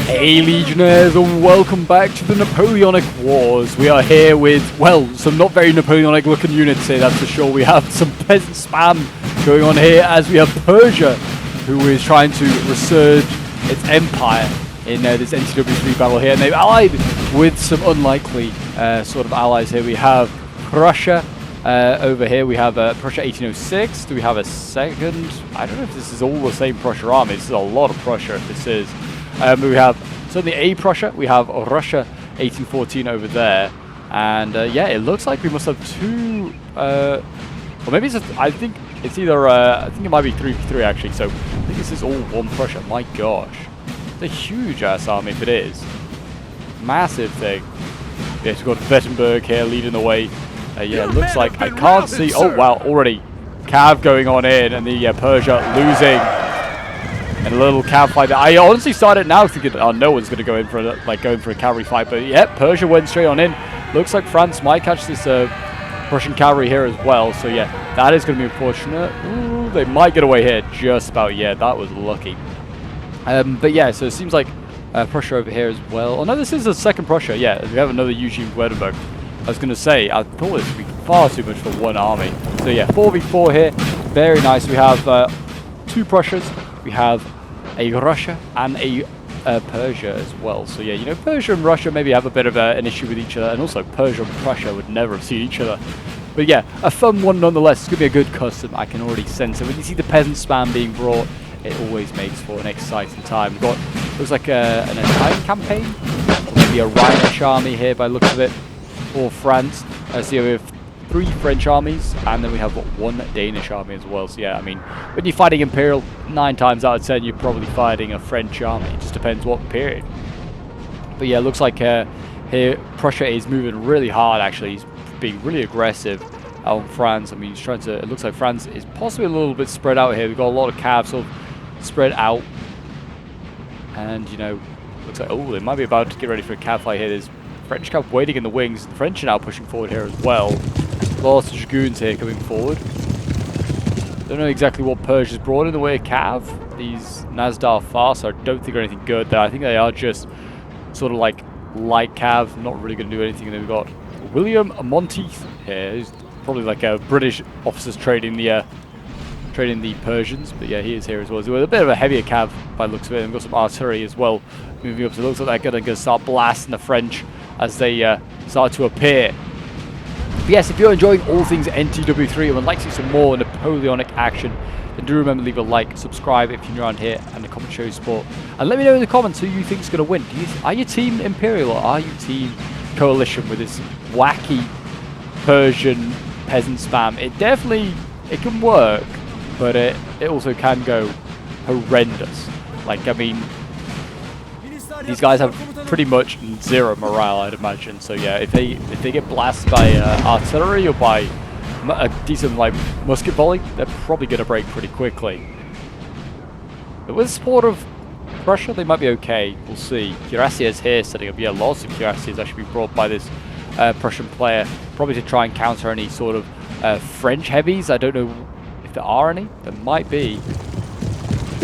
Hey Legionnaires, and welcome back to the Napoleonic Wars. We are here with, well, some not very Napoleonic looking units here, that's for sure. We have some peasant spam going on here as we have Persia, who is trying to resurge its empire in this NTW3 battle here. And they've allied with some unlikely sort of allies here. We have Prussia over here. We have Prussia 1806. Do we have a second? I don't know if this is all the same Prussia army. This is a lot of Prussia if this is. We have certainly a Prussia. We have Russia 1814 over there. And yeah, it looks like we must have two, or maybe it's I think it's either, I think it might be 3v3 actually. So I think this is all one Prussia. My gosh. It's a huge ass army if it is. Massive thing. Yeah, we've got Wittenberg here leading the way. Yeah, it looks like I can't see. Oh wow, already Cav going on in, and the Persia losing. And a little cav fight. I honestly started now thinking, oh, no one's going to go in for going for a cavalry fight, but yeah, Persia went straight on in. Looks like France might catch this Russian cavalry here as well. So yeah, that is going to be unfortunate. Ooh, they might get away here just about. Yeah, that was lucky. But yeah, so it seems like Prussia over here as well. Oh no, this is the second Prussia. Yeah, we have another Eugene Wetterberg. I was going to say, I thought this would be far too much for one army. So yeah, 4v4 here. Very nice. We have two Prussias. We have a Russia and a Persia as well. So yeah, you know, Persia and Russia maybe have a bit of an issue with each other, and also Persia and Prussia would never have seen each other. But yeah, a fun one nonetheless. It's going to be a good custom. I can already sense it. When you see the peasant spam being brought, it always makes for an exciting time. We've got, looks like an Italian campaign, or maybe a Rhinish army here by the looks of it, for France. So we have 3 French armies, and then we have one Danish army as well. So yeah, I mean, when you're fighting Imperial, 9 times out of 10 you're probably fighting a French army. It just depends what period. But yeah, it looks like here Prussia is moving really hard actually. He's being really aggressive on France. I mean, he's trying to, it looks like France is possibly a little bit spread out here. We've got a lot of cabs sort of spread out. And, you know, looks like, oh, they might be about to get ready for a cab fight here. There's French cab waiting in the wings. The French are now pushing forward here as well. Lots of dragoons here coming forward. Don't know exactly what Persia's brought in the way of cav. These Nazdar Fars, I don't think are anything good. I think they are just sort of like light cav, not really going to do anything. And then we've got William Monteith here, who's probably like a British officers trading the Persians. But yeah, he is here as well. So a bit of a heavier cav by the looks of it. And we've got some artillery as well moving up. So it looks like they're going to start blasting the French as they start to appear. But yes, if you're enjoying all things NTW3 and would like to see some more Napoleonic action, then do remember to leave a like, subscribe if you're new around here, and the comment show your support. And let me know in the comments who you think is going to win. Are you team Imperial or are you team Coalition with this wacky Persian peasant spam? It can work, but it also can go horrendous. Like, I mean, these guys have pretty much 0 morale, I'd imagine. So yeah, if they get blasted by artillery or by a decent like musket volley, they're probably going to break pretty quickly. But with the support of Prussia, they might be okay. We'll see. Cuirassiers is here setting up. Yeah, lots of cuirassiers actually be brought by this Prussian player, probably to try and counter any sort of French heavies. I don't know if there are any. There might be.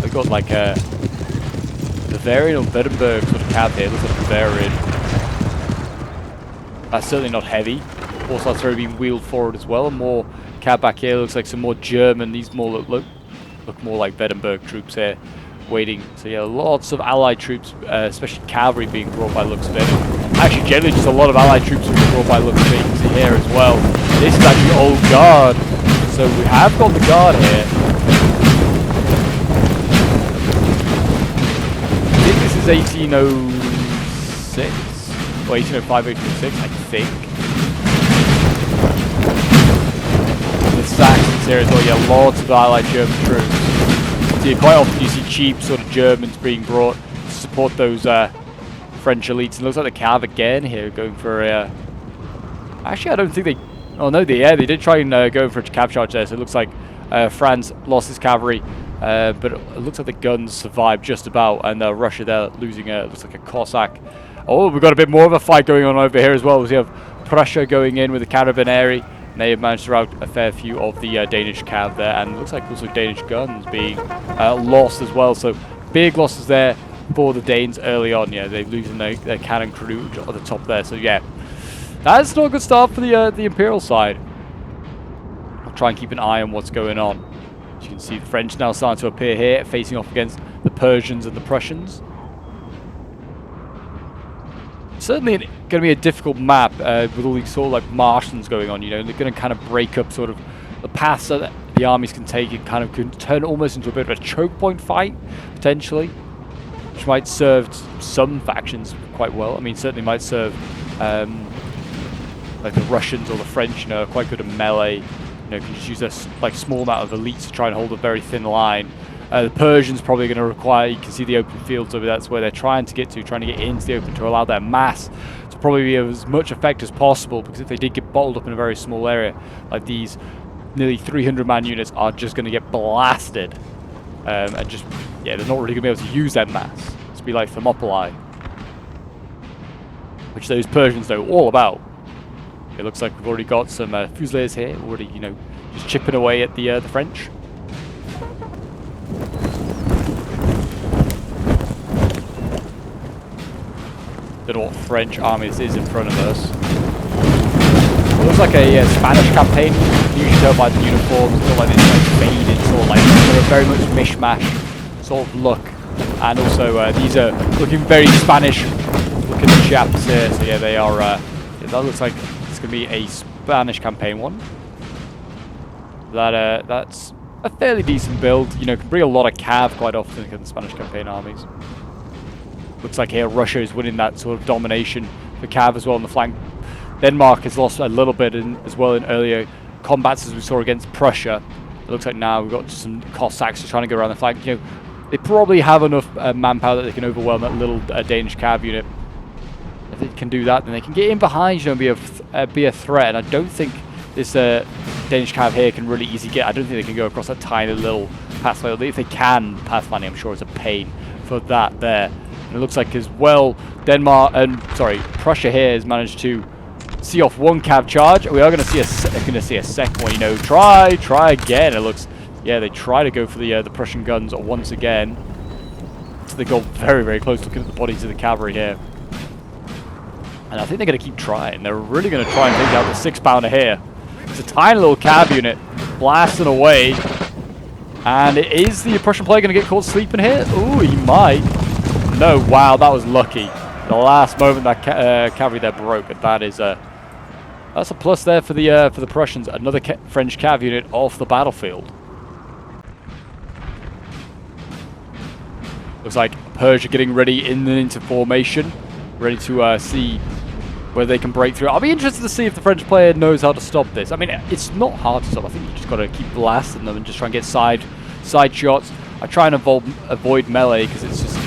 We've got like a Bavarian or Wittenberg sort of cav here. Looks like Bavarian. That's certainly not heavy. Also, artillery being wheeled forward as well. And more cav back here. Looks like some more German. These more look more like Wittenberg troops here, waiting. So yeah, lots of allied troops, especially cavalry being brought by the looks of it. Actually, generally just a lot of allied troops being brought by the looks of it. You can see here as well. This is actually old guard. So we have got the guard here. 1806 or 1805, 1806, I think. The Saxons here as well. Yeah, lots of allied German troops. So quite often you see cheap sort of Germans being brought to support those French elites. And it looks like the cav again here going for a. Actually, I don't think they. Oh no, they did try and go for a cav charge there. So it looks like France lost his cavalry. But it looks like the guns survived just about, and Russia there losing looks like a Cossack. Oh, we've got a bit more of a fight going on over here as well. We have Prussia going in with the Carabinieri. They have managed to rout a fair few of the Danish cav there, and it looks like also Danish guns being lost as well. So big losses there for the Danes early on. Yeah, they're losing their cannon crew at the top there. So yeah, that's not a good start for the Imperial side. I'll try and keep an eye on what's going on. As you can see, the French now starting to appear here, facing off against the Persians and the Prussians. Certainly going to be a difficult map with all these sort of like marshlands going on. You know, they're going to kind of break up sort of the paths so that the armies can take it, kind of can turn almost into a bit of a choke point fight potentially, which might serve some factions quite well. I mean, certainly might serve like the Russians or the French. You know, are quite good at melee. You know, can just use a like small amount of elites to try and hold a very thin line. The Persians probably going to require, you can see the open fields over there, that's where they're trying to get into the open to allow their mass to probably be of as much effect as possible, because if they did get bottled up in a very small area, like these nearly 300-man units are just going to get blasted. And just, yeah, they're not really going to be able to use their mass. It's be like Thermopylae, which those Persians know all about. It looks like we've already got some Fusiliers here, already, you know, just chipping away at the French. Don't know what French army this is in front of us. It looks like a Spanish campaign. You usually tell by the uniforms, it's all like this like faded sort of like a very much mishmash sort of look. And also these are looking very Spanish looking chaps here. So yeah, they are. Yeah, that looks like it's going to be a Spanish campaign one. That's a fairly decent build. You know, can bring a lot of cav quite often in the Spanish campaign armies. Looks like here Russia is winning that sort of domination for cav as well on the flank. Denmark has lost a little bit as well in earlier combats as we saw against Prussia. It looks like now we've got some Cossacks trying to go around the flank. You know, they probably have enough manpower that they can overwhelm that little Danish cav unit. If they can do that, then they can get in behind, you know, be a threat. And I don't think this Danish cav here can really easily get. I don't think they can go across that tiny little pathway. If they can pathfinding, I'm sure it's a pain for that there. And it looks like as well, Prussia here has managed to see off one cav charge. We are going to see a second one. You know, try again. It looks, yeah, they try to go for the Prussian guns once again. So they go very, very close, looking at the bodies of the cavalry here. And I think they're going to keep trying. They're really going to try and take out the 6-pounder here. It's a tiny little cav unit blasting away. And is the Prussian player going to get caught sleeping here? Ooh, he might. No, wow, that was lucky. The last moment that cavalry there broke, and that is that's a plus there for the Prussians. Another French cav unit off the battlefield. Looks like Persia getting ready into formation, ready to see whether they can break through. I'll be interested to see if the French player knows how to stop this. I mean, it's not hard to stop. I think you just got to keep blasting them and just try and get side shots. I try and avoid melee because it's just.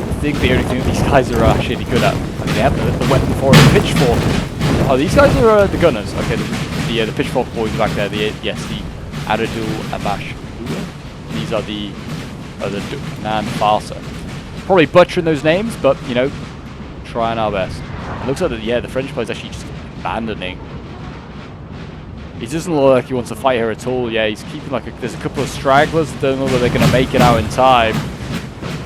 I think the only thing that these guys are actually good at. I mean, they have the weapon for the pitchfork. Oh, these guys are the gunners. Okay, the pitchfork boys back there. The Aradul Abash. These are the Nan Farsa. Probably butchering those names, but you know, trying our best. It looks like the French player's actually just abandoning. He doesn't look like he wants to fight here at all. Yeah, he's keeping there's a couple of stragglers. Don't know whether they're going to make it out in time.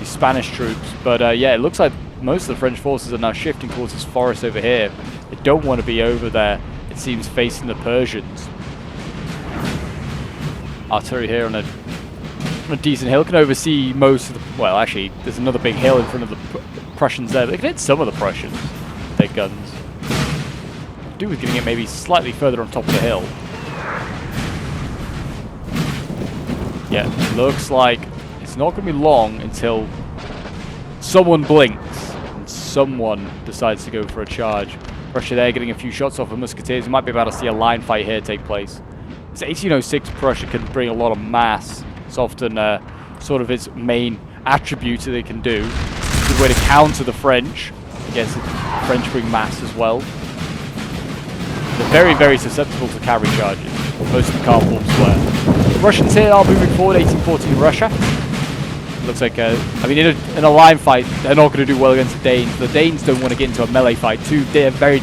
Spanish troops, but yeah, it looks like most of the French forces are now shifting towards this forest over here. They don't want to be over there, it seems, facing the Persians. Artillery here on a decent hill can oversee most of the. Well, actually, there's another big hill in front of the Prussians there. They can hit some of the Prussians with their guns. Do with getting it maybe slightly further on top of the hill. Yeah, looks like it's not going to be long until someone blinks and someone decides to go for a charge. Prussia there getting a few shots off of musketeers. We might be about to see a line fight here take place. This 1806 Prussia can bring a lot of mass. It's often sort of its main attribute that they can do. It's a good way to counter the French. I guess the French bring mass as well. They're very, very susceptible to cavalry charges. Most of the car forms were. The Russians here are moving forward, 1814 Russia. Looks like, I mean, in a line fight, they're not going to do well against the Danes. The Danes don't want to get into a melee fight. They're very,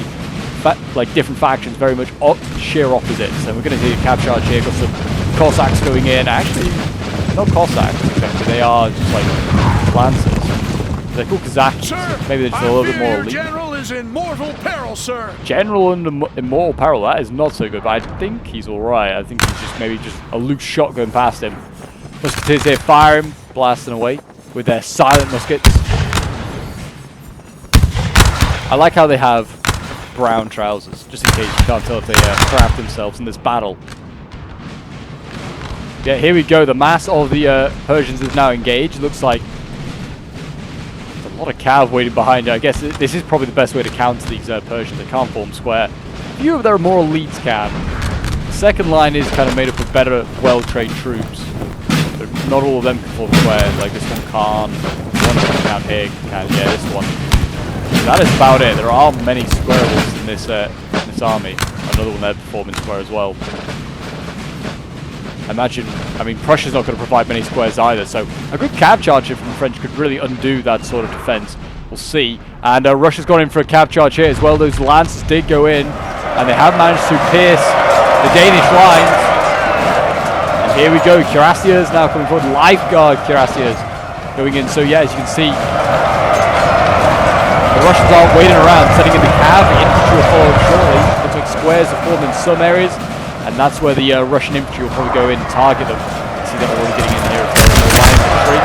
different factions, very much sheer opposites. And we're going to see a cav charge here. Got some Cossacks going in. Actually, not Cossacks, exactly. They are just like Lancers. They're called Kazakhs. Sir, Maybe they're just a little bit more elite. General is in mortal peril, sir. General under immortal peril. That is not so good, but I think he's all right. I think he's just maybe just a loose shot going past him. Musketeers here firing, blasting away with their silent muskets. I like how they have brown trousers, just in case you can't tell if they craft themselves in this battle. Yeah, here we go. The mass of the Persians is now engaged. It looks like there's a lot of cav waiting behind it. I guess this is probably the best way to counter these Persians. They can't form square. A few of their more elites can. The second line is kind of made up of better, well-trained troops. But not all of them can form square. Like this one can't. One of them down here can. Yeah, this one. That is about it. There aren't many square wolves in this army. Another one there performing square as well. I mean, Prussia's not going to provide many squares either, so a good cav charge here from the French could really undo that sort of defense. We'll see. And Russia's gone in for a cav charge here as well. Those lances did go in, and they have managed to pierce the Danish lines. And here we go. Cuirassiers now coming forward. Lifeguard Cuirassiers going in. So yeah, as you can see, the Russians aren't waiting around, setting in the cav. The infantry will follow shortly. Looks like squares are formed in some areas, and that's where the Russian infantry will probably go in and target them. You see they're already getting in here as well. Line infantry.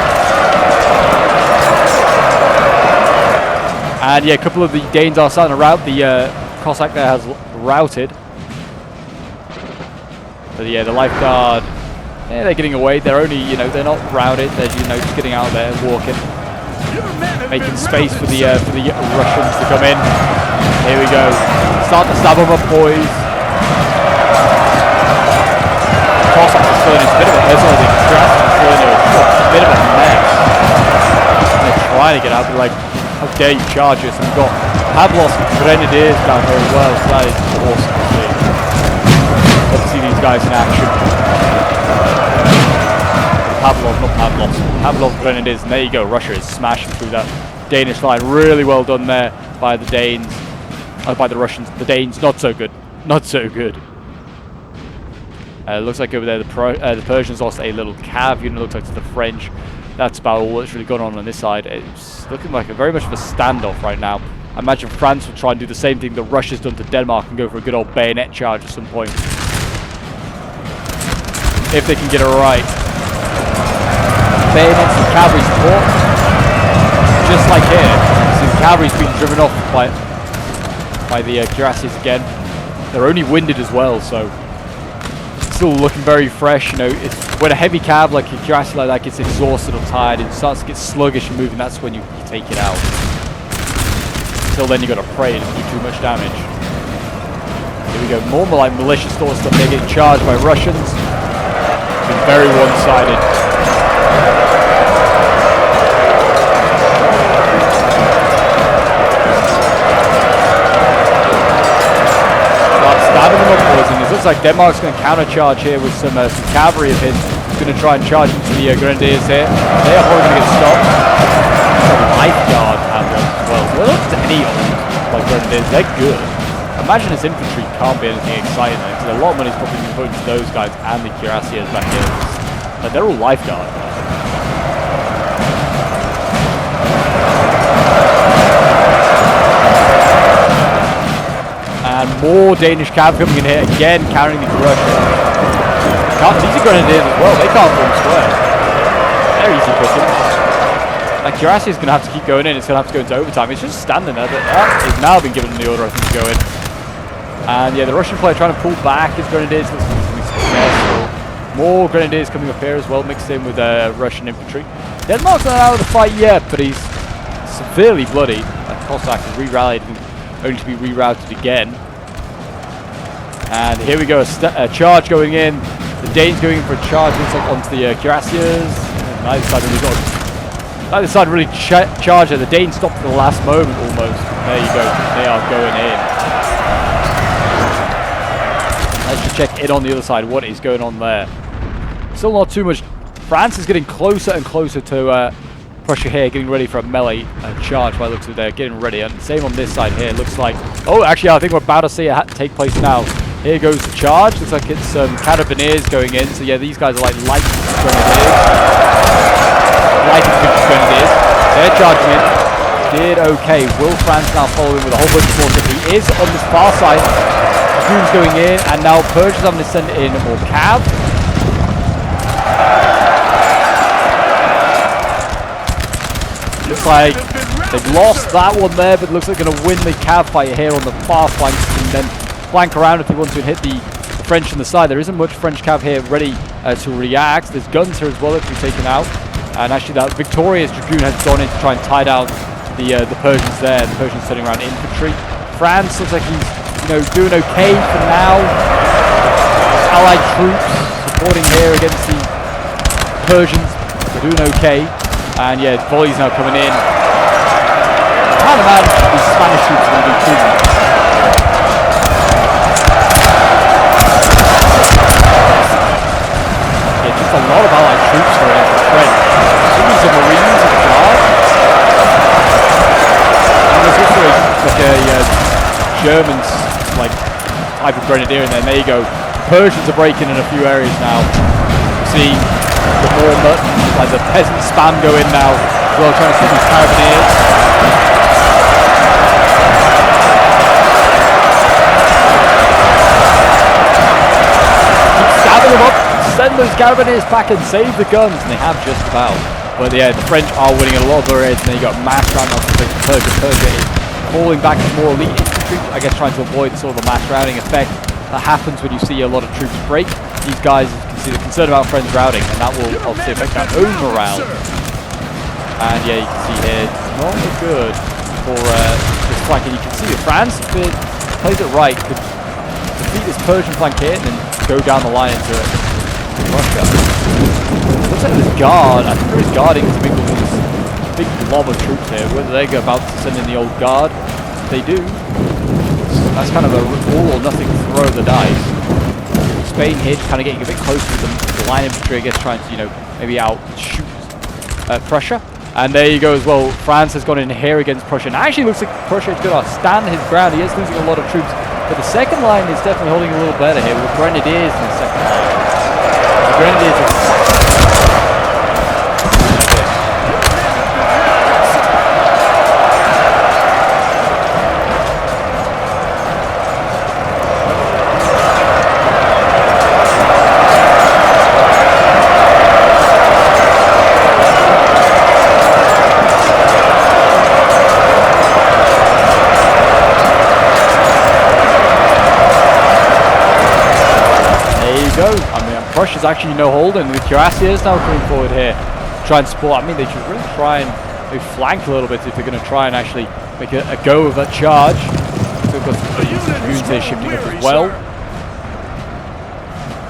And yeah, a couple of the Danes are starting to rout. The Cossack there has routed. But yeah, the Lifeguard, yeah, they're getting away. They're only, they're not routed. They're, just getting out there, walking. Making space for the Russians to come in. Here we go. Start to stab them up, boys. Cossacks are still in a bit of a mess. A bit of a mess. They're trying to get out. They're like, how dare you charge us? And we've got Pavlov's Grenadiers down here as well. So that is awesome to see. Love to see these guys in action. Pavlov Grenadiers, and there you go. Russia is smashing through that Danish line. Really well done there by the Danes. By the Russians. The Danes, not so good. Not so good. Looks like over there the Persians lost a little cav unit. Looks like to the French. That's about all that's really going on this side. It's looking like very much of a standoff right now. I imagine France will try and do the same thing that Russia's done to Denmark and go for a good old bayonet charge at some point. If they can get it right. Bayonets and cavalry support, just like here. See, the cavalry's being driven off by the cuirassiers again. They're only winded as well, so still looking very fresh. It's when a heavy cav like a cuirassier like that gets exhausted or tired, it starts to get sluggish and moving. That's when you take it out. Until then, you got to pray it doesn't do too much damage. Here we go. More like militia sort of stuff. They're getting charged by Russians. It's been very one-sided. Stabbing them up, boys, and it looks like Denmark's going to counter-charge here with some cavalry of his. He's going to try and charge into the Grenadiers here. They are probably going to get stopped. Some Lifeguard cavalry as well. So they're not just any old Grenadiers, they're good. Imagine this infantry can't be anything exciting though, because a lot of money's probably been put into those guys and the cuirassiers back here. But they're all Lifeguard. And more Danish cav coming in here again, carrying the Russians. These are Grenadiers as well, they can't form square. They're easy pickings. That cuirassier is going to have to keep going in, it's going to have to go into overtime. It's just standing there, but that has now been given the order, I think, to go in. And yeah, the Russian player trying to pull back his Grenadiers, looks like something successful. More Grenadiers coming up here as well, mixed in with Russian infantry. Denmark's not out of the fight yet, but he's severely bloody. That Cossack has re-rallied, only to be rerouted again. And here we go, a charge going in. The Danes going in for a charge, looks like onto the cuirassiers. Neither side really charged it. The Danes stopped at the last moment almost. There you go, they are going in. Let's just check in on the other side, what is going on there. Still not too much. France is getting closer and closer to Prussia here, getting ready for a melee charge by the looks of it. They're getting ready. And same on this side here, looks like... Oh, actually, I think we're about to see it take place now. Here goes the charge. Looks like it's Carabineers going in. So yeah, these guys are like light Grenadiers. Light infantry Grenadiers. They're charging in. Did okay. Will France now follow in with a whole bunch more stuff? He is on this far side. Dragoon's going in, and now Persia's having to send in more cav. Looks like they've lost that one there, but looks like they're going to win the cav fight here on the far flanks, and then flank around if they want to hit the French on the side. There isn't much French cav here ready to react. There's guns here as well that can be taken out. And actually that victorious Dragoon has gone in to try and tie down the Persians there. The Persians sending around infantry. France looks like he's doing okay for now. Allied troops supporting here against the Persians. They're doing okay. And yeah, volleys now coming in. Can't imagine these Spanish troops are going to do too much. Yeah, just a lot of allied troops here for the French. Some Marines and Guard. And there's also a Germans type of grenadier in there. And there you go. Persians are breaking in a few areas now. See the more the peasant spam go in now as well, trying to see these carabiniers. Keep stabbing them up. Send those carabiniers back and save the guns, and they have just about. But yeah, the French are winning a lot of their areas, and then you got mass round off Persia. Persia is falling back to more elite infantry, I guess trying to avoid sort of a mass routing effect that happens when you see a lot of troops break. These guys, as you can see, they're concerned about French routing, and that will obviously affect that own morale. And yeah, you can see here, it's not good for this flank, and you can see that France plays it right, could defeat this Persian flank here, and then go down the line into Russia. Looks like this guard, I think there is guarding to mingle with this big blob of troops here. Whether they're about to send in the old guard, they do. That's kind of a all or nothing throw of the dice. Spain here just kind of getting a bit closer to the line infantry, I guess, trying to, maybe outshoot Prussia. And there you go as well. France has gone in here against Prussia. And actually looks like Prussia is going to stand his ground. He is losing a lot of troops. But the second line is definitely holding a little better here with Grenadiers in the second line. The Grenadiers are Prussia's actually no hold, and the cuirassiers now coming forward here to try and support. I mean, they should really try and maybe flank a little bit if they're going to try and actually make a go of that charge. So we've got some units here shifting up as well.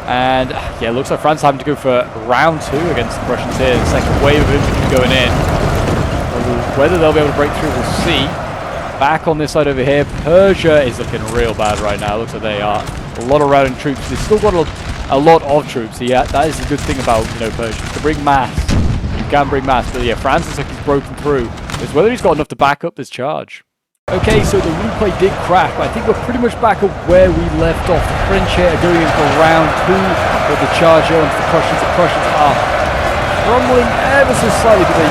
And yeah, it looks like France having to go for round 2 against the Prussians here. The second wave of infantry going in. Whether they'll be able to break through, we'll see. Back on this side over here, Persia is looking real bad right now. It looks like they are a lot of routing troops. They've still got a lot of troops. Yeah, that is a good thing about Persia. To bring mass, you can bring mass. But yeah, France looks like he's broken through. It's whether he's got enough to back up this charge. Okay, so the replay did crash, but I think we're pretty much back at where we left off. The French here are going in for round 2 with the charge on to the Prussians. The Prussians are crumbling ever so slightly, but the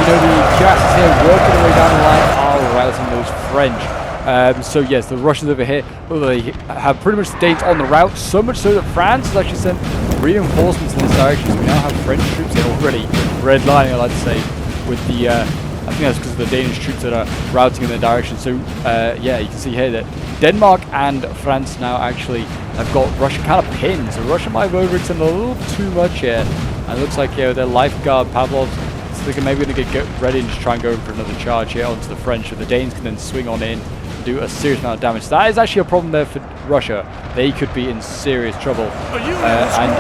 cuirassiers here working their way down the line are routing those French. So yes, the Russians over here, they have pretty much the Danes on the route, so much so that France has actually sent reinforcements in this direction. So we now have French troops here already redlining, I like to say, with the, I think that's because of the Danish troops that are routing in their direction. So yeah, you can see here that Denmark and France now actually have got Russia kind of pinned. So Russia might have overextended a little too much here. And it looks like their lifeguard Pavlovs, so they're maybe going to get ready and just try and go in for another charge here onto the French. So the Danes can then swing on in, do a serious amount of damage. So that is actually a problem there for Russia. They could be in serious trouble. And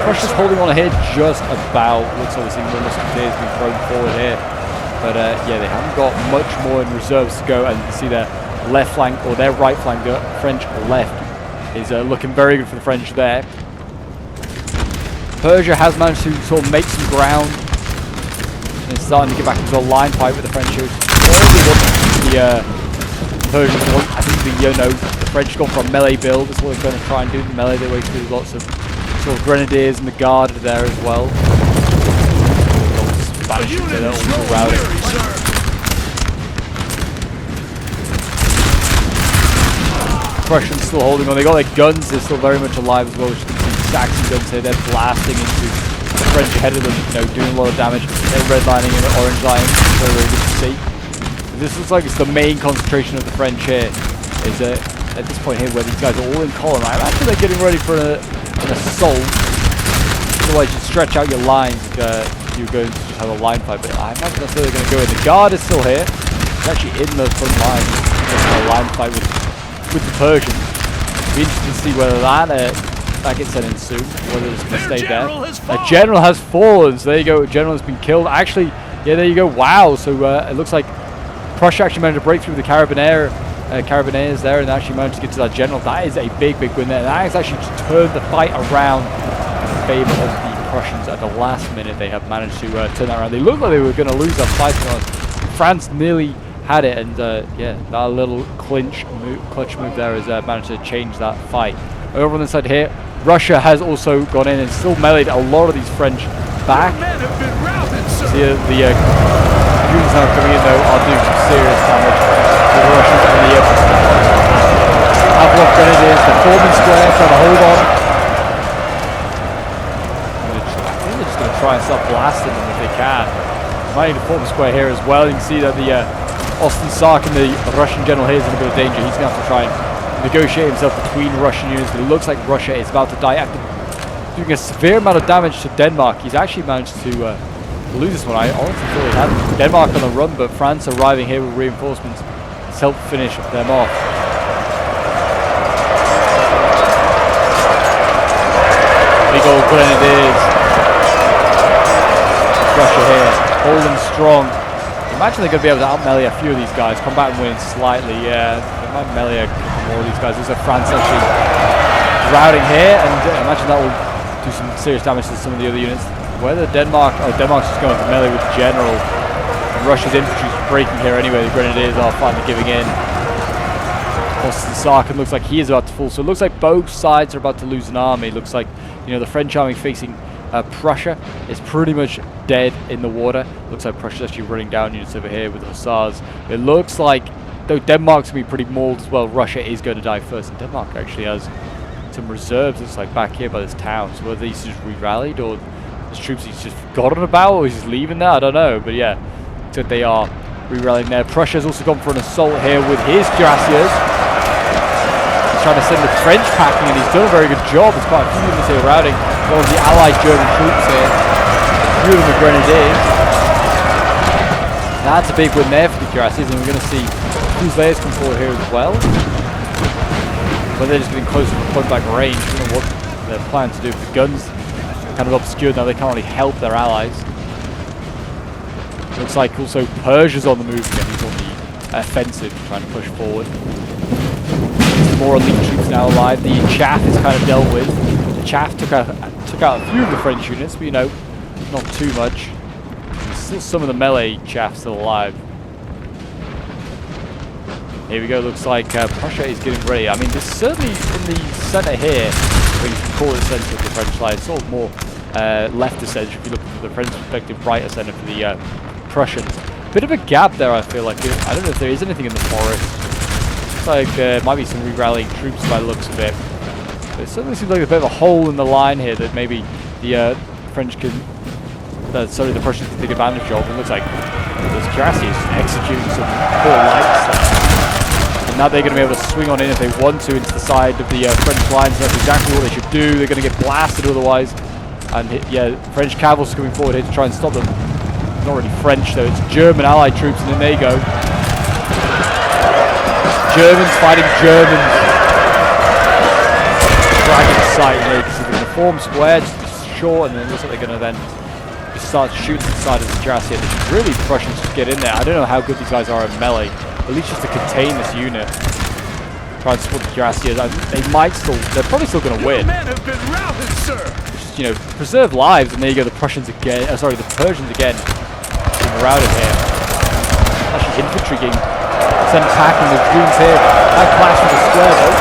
Russia's holding on here just about. Looks obviously more musketeers being thrown forward here. But yeah, they haven't got much more in reserves to go. And you can see their left flank, or their right flank, the French left, is looking very good for the French there. Persia has managed to sort of make some ground. And it's starting to get back into a line fight with the French. The Persians want, I think the French gone for a melee build. That's what they're going to try and do. The melee, they way through lots of sort of grenadiers and the guard are there as well. Spanish, they're also routing. Prussians still holding on. They got their guns. They're still very much alive as well. Which you can see Saxon guns here. They're blasting into the French ahead of them. You know, doing a lot of damage. They're redlining and orange lining. Very, very good to see. This looks like it's the main concentration of the French here. Is at this point here where these guys are all in column. I imagine they're getting ready for an assault. Otherwise, you stretch out your lines. You're going to just have a line fight. But I imagine that's where they're going to go in. The guard is still here. It's actually in the front line. It's a line fight with the Persians. It'll be interesting to see whether that gets sent in soon. Whether it's going to stay there. A general has fallen. So there you go. A general has been killed. Actually, yeah, there you go. Wow. So it looks like Prussia actually managed to break through the Carabiniers there and actually managed to get to that general. That is a big win there. That has actually turned the fight around in favor of the Prussians. At the last minute, they have managed to turn that around. They looked like they were going to lose that fight. France nearly had it, and yeah, that little clutch move there has managed to change that fight. Over on the side here, Russia has also gone in and still meleeed a lot of these French back. See the units now coming in though are doing some serious damage to the Russians and the Pavlov Grenadiers. They're forming square, trying to hold on. I think they're just going to try and start blasting them if they can. Might need to form a square here as well. You can see that the Austin Sark and the Russian general here is in a bit of danger. He's going to have to try and negotiate himself between Russian units. But it looks like Russia is about to die after doing a severe amount of damage to Denmark. He's actually managed to lose this one. I honestly thought he had Denmark on the run, but France arriving here with reinforcements has helped finish them off. Big old Grenadiers. Russia here, holding strong. Imagine they're going to be able to out-melee a few of these guys. Come back and win slightly. Yeah, they might melee a couple more of these guys. Looks like France actually routing here, and imagine that will do some serious damage to some of the other units. Whether Denmark's just going to melee with the general, and Russia's infantry is breaking here anyway. The Grenadiers are finally giving in. Austin Sarkin looks like he is about to fall. So it looks like both sides are about to lose an army. It looks like, you know, the French army facing Prussia is pretty much dead in the water. Looks like Prussia's actually running down units over here with the hussars. It looks like, though Denmark's going to be pretty mauled as well, Russia is going to die first. And Denmark actually has some reserves, looks like, back here by this town. So whether he's just re-rallied or his troops he's just forgotten about or he's just leaving there, I don't know. But yeah, so they are re-rallying there. Prussia's also gone for an assault here with his cuirassiers. He's trying to send the French packing, and he's done a very good job. There's quite a few units here routing. One of the allied German troops here. A few of them are Grenadiers. That's a big win there for the cuirassiers, and we're going to see Fusiliers come forward here as well. But they're just getting closer to point blank range. I don't know what they're planning to do with the guns. Kind of obscured now, they can't really help their allies. Looks like also Persia's on the move again. He's on the offensive, trying to push forward. Some more elite troops now alive. The chaff is kind of dealt with. The chaff took out a few of the French units, but you know, not too much. There's still some of the melee chaff still alive. Here we go, looks like Prussia is getting ready. I mean, there's certainly in the centre here, where you can call it centre of the French line, it's sort of more left of centre if you look from the French perspective, right of centre for the Prussians. Bit of a gap there, I feel like. I don't know if there is anything in the forest. Looks like might be some re-rallying troops by the looks of it. But it certainly seems like a bit of a hole in the line here that maybe the French can, the Prussians can take advantage of. It looks like this cuirassiers executing some poor lights. And now they're going to be able to swing on in if they want to into the side of the French lines. That's exactly what they should do. They're going to get blasted otherwise. And yeah, French cavalry's coming forward here to try and stop them. Not really French though, it's German allied troops, and then they go. Germans fighting Germans. Dragging sight, you know, because they're going to form square, just be short, and then it looks like they're going to then just start shooting the side of the cuirassier. They should really Prussians just get in there. I don't know how good these guys are at melee. At least just to contain this unit. Try and support the cuirassiers. They might still, they're probably still going to win. Men have been routed, sir. Just, you know, preserve lives, and there you go, the Prussians again, sorry, the Persians again, being routed here. Actually, infantry getting sent packing the goons here. That clash with the square, though.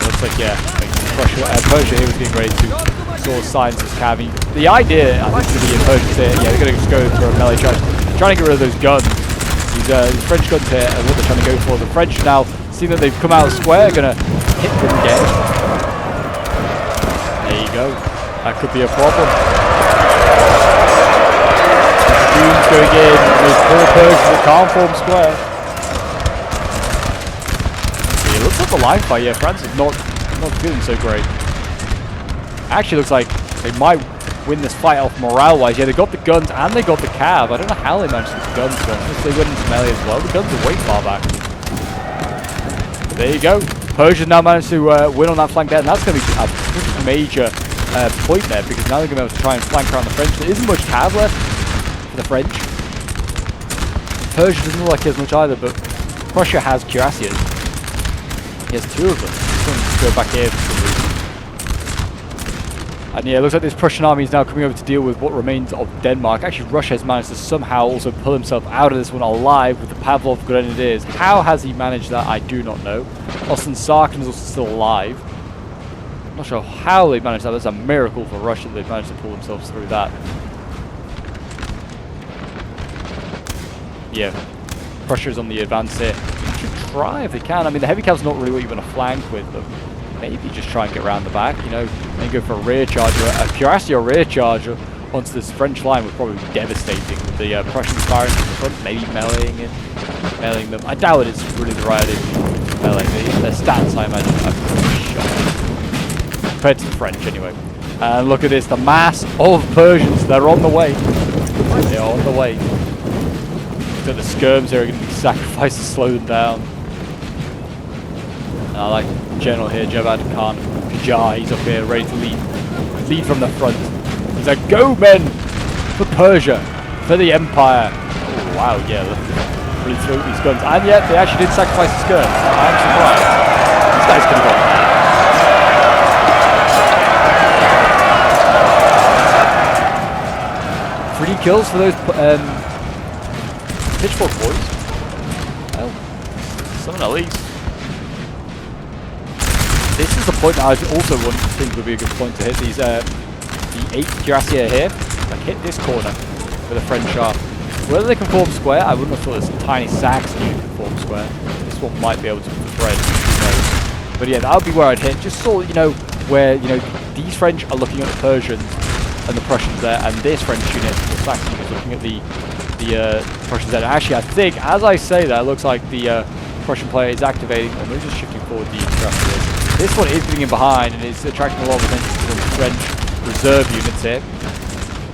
Looks like, yeah, Persia here was getting ready to saw signs of cav. The idea, I think, to be in Persians here, yeah, they're going to just go for a melee charge, trying to get rid of those guns. These French guns here, and what they're trying to go for. The French now, seeing that they've come out of square, are going to hit them again. There you go. That could be a problem. Dunes going in, and those poor Persians that can't form square. Yeah, it looks like the line fight, yeah, France is not feeling so great. Actually looks like they might win this fight off morale-wise. Yeah, they got the guns and they got the cav. I don't know how they managed to get the guns, but they went into melee as well. The guns are way far back. But there you go. Persia now managed to win on that flank there, and that's going to be a pretty major point there, because now they're going to be able to try and flank around the French. There isn't much cav left for the French. Persia doesn't look like he has much either, but Prussia has cuirassiers. He has 2 of them. This one just go back here for some reason. And yeah, it looks like this Prussian army is now coming over to deal with what remains of Denmark. Actually, Russia has managed to somehow also pull himself out of this one alive with the Pavlov Grenadiers. How has he managed that? I do not know. Austin Sarkin is also still alive. I'm not sure how they managed that. That's a miracle for Russia that they've managed to pull themselves through that. Yeah, Prussia's on the advance here. They should try if they can. I mean, the heavy cav's not really what you want to flank with them. Maybe just try and get around the back, you know, and go for a rear charger. A cuirassier or rear charger onto this French line would probably be devastating, with the Prussians firing from the front, maybe meleeing them. I doubt it's really the right idea to melee. Their stats, I imagine, are pretty shocking compared to the French, anyway. And look at this, the mass of Persians. They're on the way. They are on the way. So the skirms here are going to be sacrificed to slow them down. And I like General here, Javad Khan Qajar. He's up here ready to lead from the front. He's like, go men for Persia, for the Empire. Oh, wow, yeah, really throw these guns. And yet they actually did sacrifice the skirms. I'm surprised. These guys could have gone. 3 kills for those pitchfork boys. Well, something at least. This is the point that I also think would be a good point to hit these. The 8 cuirassier here, like hit this corner with a French sharp. Whether they can form square, I wouldn't have thought this tiny Saxon could form square. This one might be able to thread, who knows. But yeah, that would be where I'd hit. Just sort of, you know, where, you know, these French are looking at the Persians and the Prussians there, and this French unit, the Saxon unit, is looking at the Prussians there. Actually, I think, as I say that, it looks like the Prussian player is activating, or maybe just shifting forward the cuirassiers. This one is getting in behind and is attracting a lot of attention from the French reserve units here.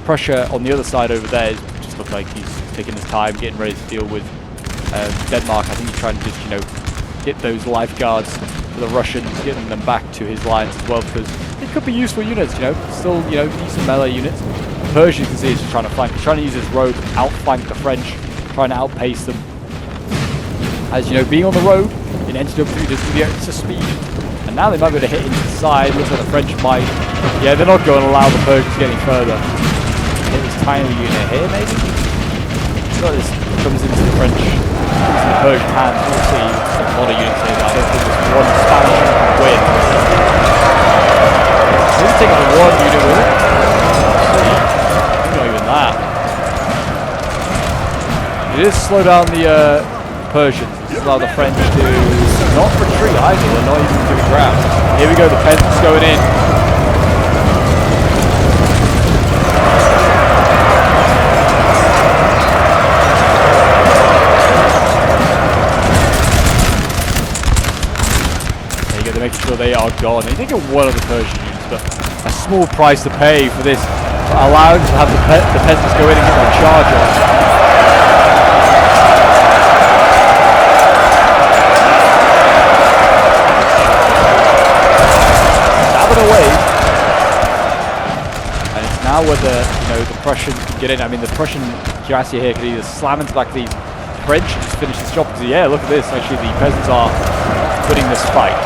Prussia on the other side over there just looks like he's taking his time, getting ready to deal with Denmark. I think he's trying to just, you know, get those lifeguards for the Russians, getting them back to his lines as well, because it could be useful units, you know, still, you know, decent melee units. Persia, you can see, is just trying to flank. He's trying to use his road, outflank the French, trying to outpace them. As you know, being on the road in NTW doesn't give you extra speed. And now they might be able to hit into the side. Looks like the French might. Yeah, they're not going to allow the Persians to get any further. Hit this tiny unit here, maybe. So this comes into the French, into the Persian hands. We'll see a lot of units here. I don't think this one Spanish unit can win. Maybe take out one unit with it. See, not even that. It is slow down the Persians. This allow the French to not retreat either. They're not even doing ground. Here we go. The peasants going in. There you go. They're making sure they are gone. They think of one of the Persian units, but a small price to pay for this, allowing to have the peasants go in and get their charge on. Away, and it's now whether, you know, the Prussians can get in. I mean, the Prussian cuirassier here could either slam into back these French and just finish this job. Because yeah, look at this. Actually, the peasants are winning this fight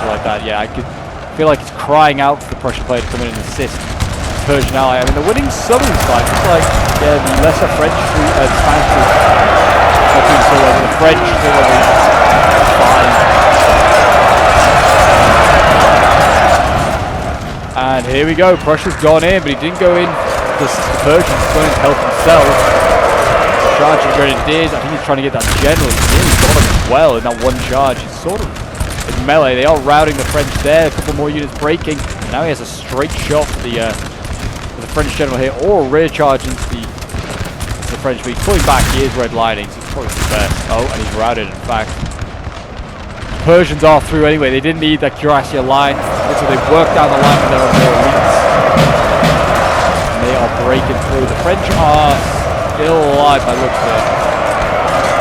like that. Yeah, I could feel like it's crying out for the Prussian player to come in and assist the Persian ally. I mean, they're winning some of these fights. It's like, yeah, the lesser French, the Spanish troops are doing so well. The French feel like they're fine. And here we go. Prussia's gone in, but he didn't go in. The Persians going to help himself. Charging grenadiers. I think he's trying to get that general. He's nearly got him as well in that one charge. He's sort of in melee. They are routing the French there. A couple more units breaking. Now he has a straight shot for the French general here, or a rear charge into the French. But he's pulling back. He is redlining. So he's probably the best. Oh, and he's routed. In fact, Persians are through anyway. They didn't need that cuirassier line, and so they worked down the line with their more elites. And they are breaking through. The French are still alive by the looks of it.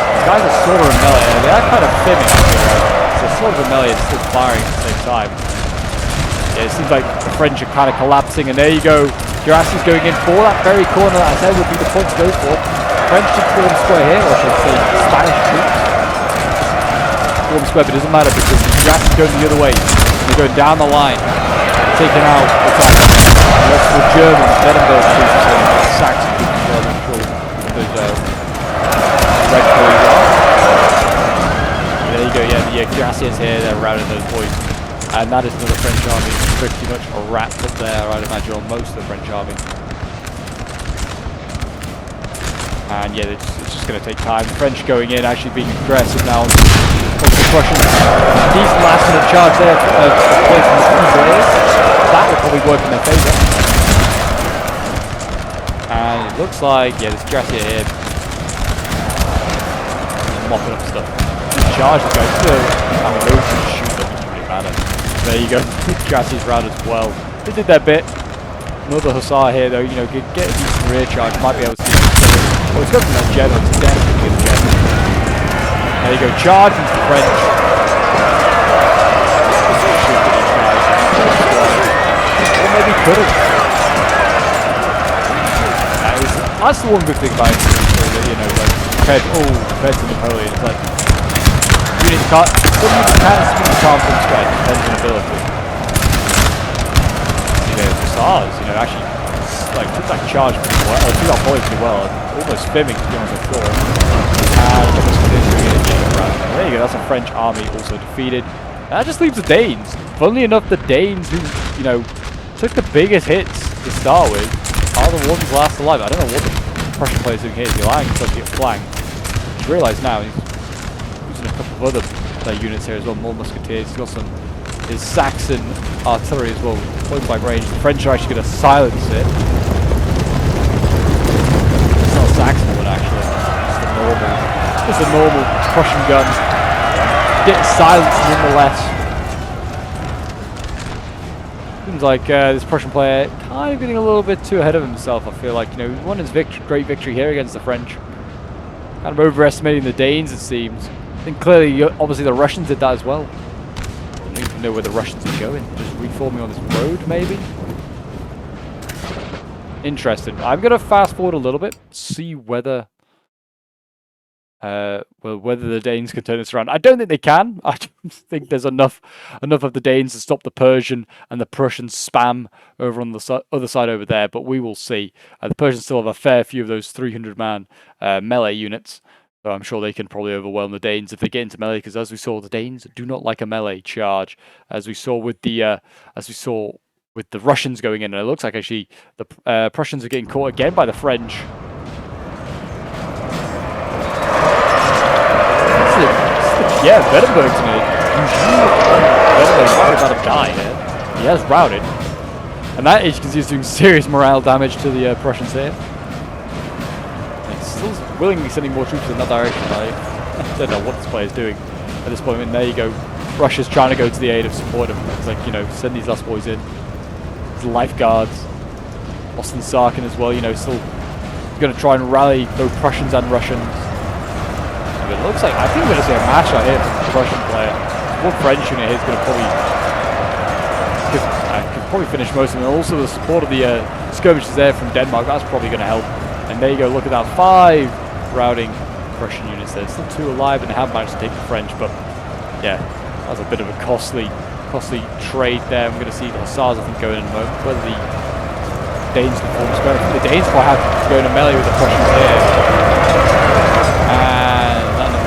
These guys are sort of in melee. They are kind of thinning up here. So sort of in melee and still firing at the same time. Yeah, it seems like the French are kind of collapsing, and there you go. Cuirassier's going in for that very corner that I said would be the point to go for. French should form square here, or should I say Spanish troops. Form square, but it doesn't matter because the Cuirassier's going the other way. They're going down the line, taking out the Germans, Edinburgh troops, and Saxon troops as well. I'm sure those red boys are. There you go, yeah, the Cuirassiers here, they're routing those boys. And that is another French army pretty much wrapped up there, I'd imagine, on most of the French army. And yeah, it's just going to take time. The French going in, actually being aggressive now. The Prussians, decent last minute charge there placing the Fusiliers. That will probably work in their favour. And it looks like, yeah, this cuirassier here mopping up stuff. These charges go through, and those can shoot them, doesn't really matter. There you go, cuirassiers round as well. They did their bit. Another hussar here though, you know, get a decent rear charge, might be able to see it. Oh, it's going from that general, it's definitely good general. There you go, charge into the French. Or maybe could have. That's the one good thing about it, you know, like, compared to Napoleon, it's like, units can't, some units can't from spread, depends on ability. You know, hussars, you know, actually, like, took that charge pretty well, took that volley pretty well, almost fibbing, to be honest, I thought. And almost continuing getting around. There you go, that's a French army also defeated. That just leaves the Danes. Funnily enough, the Danes who, you know, took the biggest hits to start with are the ones last alive. I don't know what the Prussian player's doing here. He's lying himself to get flanked. He's realised now he's using a couple of other units here as well, more musketeers. He's got some his Saxon artillery as well, point blank range. The French are actually going to silence it. It's not a Saxon one actually, just a normal Prussian gun. Getting silenced nonetheless. Seems like this Prussian player kind of getting a little bit too ahead of himself, I feel like. You know, he won his great victory here against the French. Kind of overestimating the Danes, it seems. I think clearly, obviously the Russians did that as well. I don't even know where the Russians are going. Just reforming on this road, maybe? Interesting. I'm going to fast forward a little bit, see whether whether the Danes can turn this around. I don't think they can. I don't think there's enough of the Danes to stop the Persian and the Prussian spam over on the other side over there, but we will see. The Persians still have a fair few of those 300-man melee units, so I'm sure they can probably overwhelm the Danes if they get into melee, because as we saw, the Danes do not like a melee charge, as we saw with the Russians going in, and it looks like actually the Prussians are getting caught again by the French. Yeah, Edinburgh tonight. Edinburgh's probably about to die here. He has routed. And that, as you can see, is doing serious morale damage to the Prussians here. It's still willingly sending more troops in that direction. I don't know what this player is doing at this point. I mean, there you go. Russia's trying to go to the aid of support him. It's like, you know, send these last boys in. His lifeguards. Austin Sarkin as well, you know, still going to try and rally both Prussians and Russians. It looks like, I think we're going to see a mash out here from the Prussian player. One French unit here is going to probably finish most of them. And also the support of the skirmishes there from Denmark, that's probably going to help. And there you go, look at that, 5 routing Prussian units there. Still 2 alive, and they have managed to take the French, but yeah, that was a bit of a costly trade there. I'm going to see the Hussars, I think, going in a moment. Whether the Danes can form square. The Danes might have to go into melee with the Prussians here.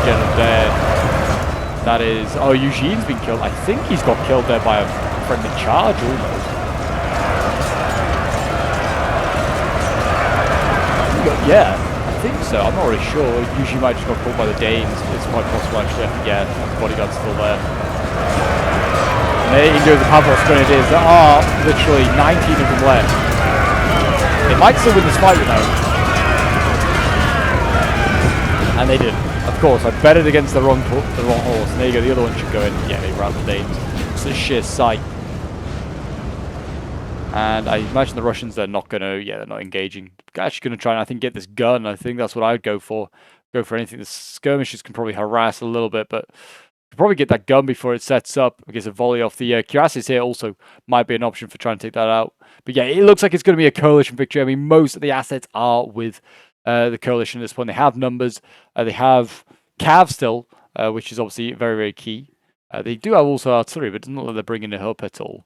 General there. That is, oh, Eugene's been killed. I think he's got killed there by a friendly charge almost. got, yeah, I think so. I'm not really sure. Usually might just got caught by the Danes. It's quite possible actually. I think, yeah, the bodyguard's still there. And there you can go with the Pavlos Grenadiers. There are literally 19 of them left. They might still win this fight, you know. And they did. Of course, I bet it against the wrong horse. And there you go, the other one should go in. Yeah, they rout the Danes. It's a sheer sight. And I imagine the Russians, they're not going to, yeah, they're not engaging. They're actually going to try and, I think, get this gun. I think that's what I would go for. Go for anything. The skirmishers can probably harass a little bit, but could probably get that gun before it sets up. I guess a volley off the cuirasses here also might be an option for trying to take that out. But yeah, it looks like it's going to be a coalition victory. I mean, most of the assets are with the coalition at this point. They have numbers. They have cav still, which is obviously very, very key. They do have also artillery, but it doesn't look like they're bringing it up at all.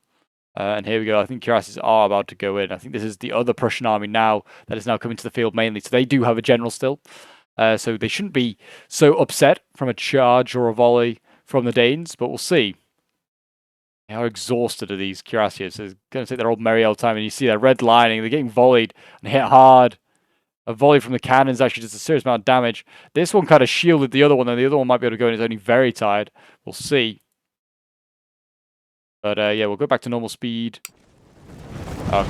And here we go. I think cuirasses are about to go in. I think this is the other Prussian army now that is now coming to the field mainly. So they do have a general still. So they shouldn't be so upset from a charge or a volley from the Danes, but we'll see. How exhausted are these cuirassiers? They're going to take their old merry old time, and you see that red lining. They're getting volleyed and hit hard. A volley from the cannons actually does a serious amount of damage. This one kind of shielded the other one, and the other one might be able to go in. It's only very tired. We'll see. But yeah, we'll go back to normal speed.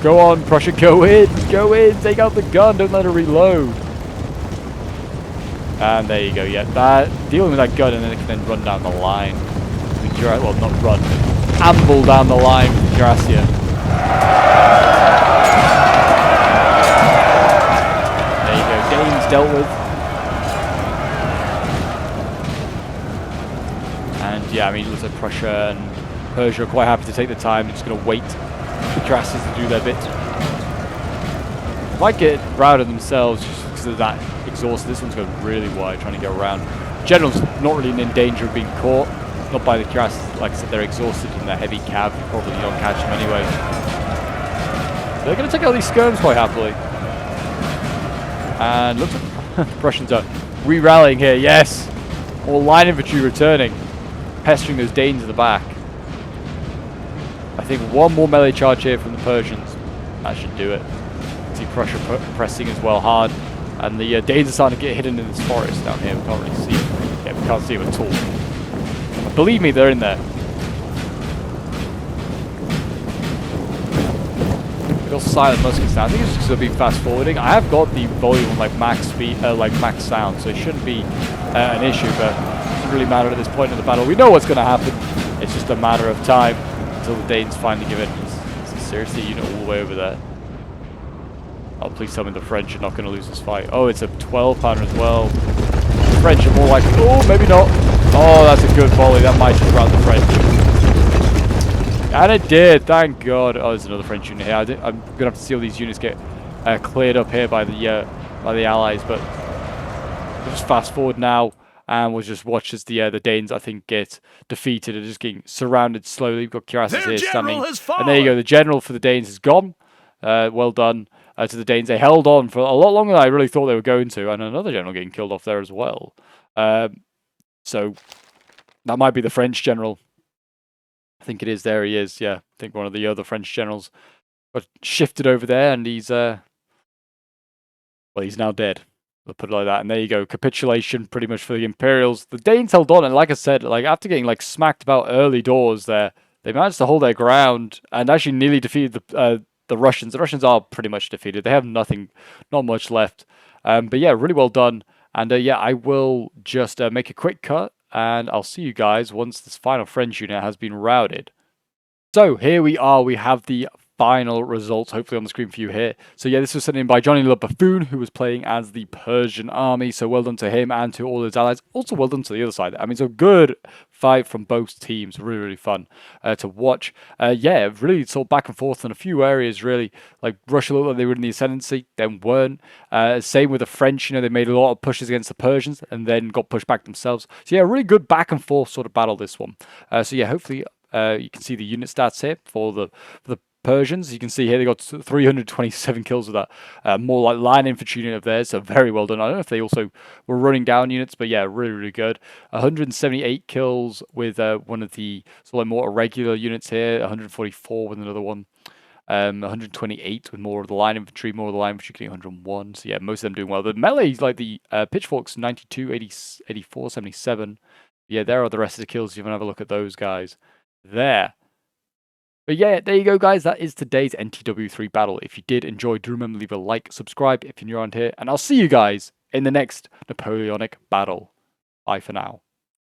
Go on, Prussia, go in, take out the gun, don't let her reload. And there you go, yeah, dealing with that gun, and then it can then run down the line. Well, not run, amble down the line with Cuirassier. There you go, Danes dealt with. And yeah, I mean, it looks like Prussia and Persia are quite happy to take the time. They're just going to wait for the cuirassiers to do their bit. Might get routed themselves just because of that exhaust. This one's going really wide, trying to get around. General's not really in danger of being caught. Not by the cuirassiers. Like I said, they're exhausted in their heavy cav. You probably don't catch them anyway. They're going to take out these skirms quite happily. And looks like the Prussians are re-rallying here. Yes! More line infantry returning. Pestering those Danes at the back. I think one more melee charge here from the Persians. That should do it. See Prussia pressing as well hard. And the Danes are starting to get hidden in this forest down here. We can't really see them. Yeah, we can't see them at all. But believe me, they're in there. We've got silent muskets now. I think it's just going to be fast forwarding. I have got the volume on like max speed, like max sound, so it shouldn't be an issue. But it doesn't really matter at this point in the battle. We know what's going to happen. It's just a matter of time until the Danes finally give in. Seriously, unit all the way over there. Oh, please tell me the French are not going to lose this fight. Oh, it's a 12-pounder as well. The French are more likely. Oh, maybe not. Oh, that's a good volley. That might just rout the French. And it did. Thank God. Oh, there's another French unit here. I'm going to have to see all these units get cleared up here by the Allies. But we'll just fast forward now. And we'll just watch as the Danes, I think, get defeated and just getting surrounded slowly. We've got cuirassiers here standing. And there you go. The general for the Danes is gone. Well done to the Danes. They held on for a lot longer than I really thought they were going to. And another general getting killed off there as well. So that might be the French general. I think it is. There he is. Yeah, I think one of the other French generals got shifted over there. And he's, well, he's now dead. We'll put it like that, and there you go. Capitulation, pretty much for the Imperials. The Danes held on, and like I said, like after getting like smacked about early doors, there they managed to hold their ground and actually nearly defeated the Russians. The Russians are pretty much defeated. They have nothing, not much left. But yeah, really well done. And yeah, I will just make a quick cut, and I'll see you guys once this final French unit has been routed. So here we are. We have the final results, hopefully on the screen for you here. So yeah, this was sent in by Johnny Le Buffoon, who was playing as the Persian army. So well done to him and to all his allies. Also well done to the other side. I mean, it's a good fight from both teams. Really, really fun to watch. Yeah, really sort of back and forth in a few areas, really. Like Russia looked like they were in the ascendancy, then weren't. Same with the French, you know, they made a lot of pushes against the Persians and then got pushed back themselves. So yeah, really good back and forth sort of battle, this one. So yeah, hopefully you can see the unit stats here for the Persians. You can see here they got 327 kills with that more like line infantry unit of theirs, so very well done. I don't know if they also were running down units, but yeah, really, really good. 178 kills with one of the sort of more irregular units here, 144 with another one. 128 with more of the line infantry, more of the line infantry getting 101. So yeah, most of them doing well. The melee, like the pitchforks, 92, 80, 84, 77. Yeah, there are the rest of the kills. You can have a look at those guys there. But yeah, there you go, guys. That is today's NTW3 battle. If you did enjoy, do remember to leave a like, subscribe if you're new around here, and I'll see you guys in the next Napoleonic battle. Bye for now.